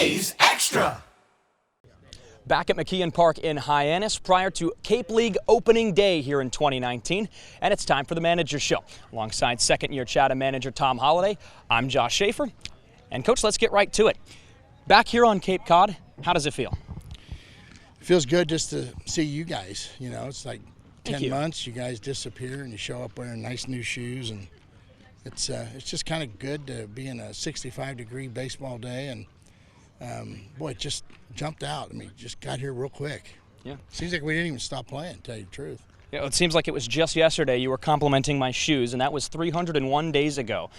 Holiday's Extra. Back at McKeon Park in Hyannis prior to Cape League opening day here in 2019, and it's time for the Manager Show. Alongside second-year Chatham manager Tom Holliday, I'm Josh Schaefer. And Coach, let's get right to it. Back here on Cape Cod, how does it feel? It feels good just to see you guys. You know, it's like 10 months, months, you guys disappear and you show up wearing nice new shoes, and it's just kind of good to be in a 65-degree baseball day, and boy, it just jumped out. I mean, just got here real quick. Yeah. Seems like we didn't even stop playing, to tell you the truth. Yeah, it seems like it was just yesterday you were complimenting my shoes, and that was 301 days ago.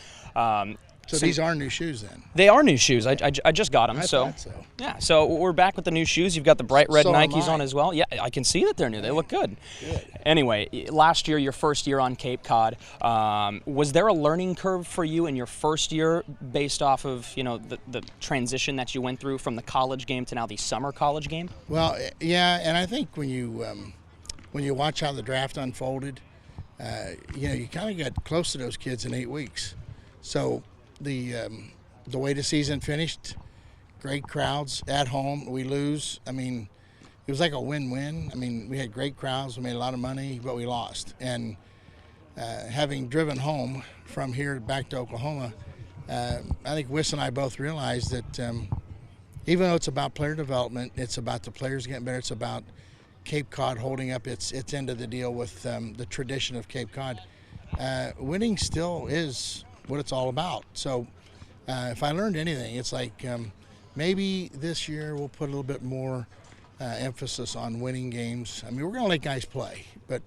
So these are new shoes then? They are new shoes. I just got them. I thought so. Yeah, so we're back with the new shoes. You've got the bright red So am Nikes I. on as well. Yeah, I can see that they're new. They look good. Good. Anyway, last year, your first year on Cape Cod, was there a learning curve for you in your first year based off of, you know, the transition that you went through from the college game to now the summer college game? Well, yeah, and I think when you watch how the draft unfolded, you know, you kind of got close to those kids in 8 weeks. So the way the season finished, great crowds at home. We lose. I mean, it was like a win-win. I mean, we had great crowds. We made a lot of money, but we lost. And having driven home from here back to Oklahoma, I think Wiss and I both realized that even though it's about player development, it's about the players getting better. It's about Cape Cod holding up its end of the deal with the tradition of Cape Cod. Winning still is what it's all about. So if I learned anything, it's like maybe this year we'll put a little bit more emphasis on winning games. I mean, we're going to let guys play, but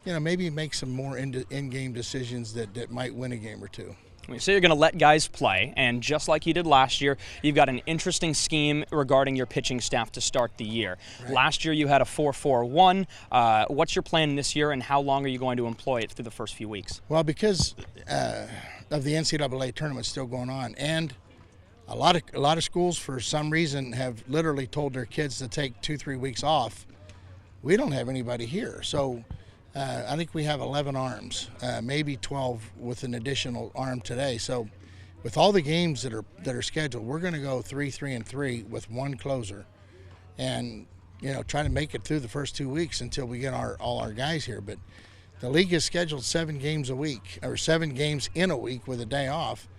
you know, maybe make some more in-game decisions that might win a game or two. So you're going to let guys play, and just like you did last year, you've got an interesting scheme regarding your pitching staff to start the year. Right. Last year you had a 4-4-1. What's your plan this year, and how long are you going to employ it through the first few weeks? Well, because of the NCAA tournament still going on, and a lot of schools for some reason have literally told their kids to take 2-3 weeks off. We don't have anybody here, so I think we have 11 arms, maybe 12 with an additional arm today. So with all the games that are scheduled, we're going to go 3-3-3 with one closer, and you know, try to make it through the first 2 weeks until we get all our guys here. But the league is scheduled 7 games a week, or 7 games in a week with a day off,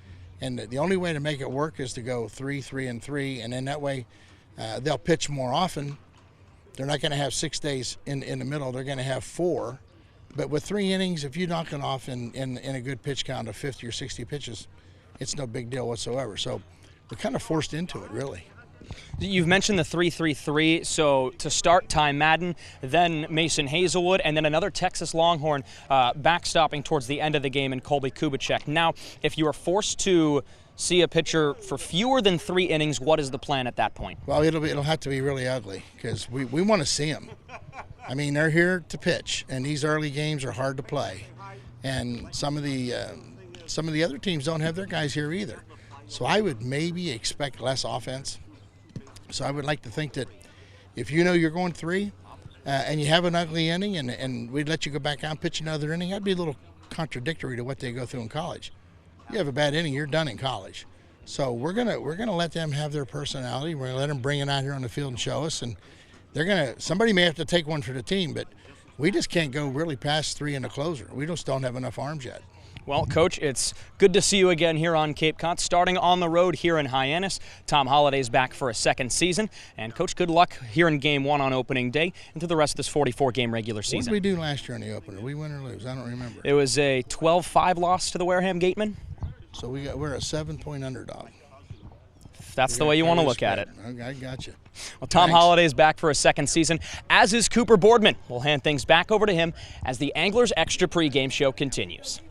and the only way to make it work is to go 3-3-3, and then that way they'll pitch more often. They're not going to have 6 days in the middle. They're going to have 4. But with 3 innings, if you knock it off in a good pitch count of 50 or 60 pitches, it's no big deal whatsoever. So we're kind of forced into it, really. You've mentioned the 3-3-3, so to start, Ty Madden, then Mason Hazelwood, and then another Texas Longhorn backstopping towards the end of the game in Colby Kubicek. Now, if you are forced to see a pitcher for fewer than 3 innings, what is the plan at that point? Well, it'll have to be really ugly, because we want to see them. I mean, they're here to pitch, and these early games are hard to play. And some of the other teams don't have their guys here either. So I would maybe expect less offense. So I would like to think that if you know you're going 3 and you have an ugly inning and we'd let you go back out and pitch another inning, that'd be a little contradictory to what they go through in college. You have a bad inning, you're done in college. So we're gonna let them have their personality. We're gonna let them bring it out here on the field and show us, and somebody may have to take one for the team, but we just can't go really past 3 in the closer. We just don't have enough arms yet. Well, Coach, it's good to see you again here on Cape Cod, starting on the road here in Hyannis. Tom Holliday's back for a second season. And, Coach, good luck here in Game 1 on opening day and through the rest of this 44-game regular season. What did we do last year in the opener? Did we win or lose? I don't remember. It was a 12-5 loss to the Wareham Gatemen. So we're a 7-point underdog. That's the way you want to look at it. I got you. Well, Tom Thanks. Holliday is back for a second season, as is Cooper Boardman. We'll hand things back over to him as the Anglers Extra pregame show continues.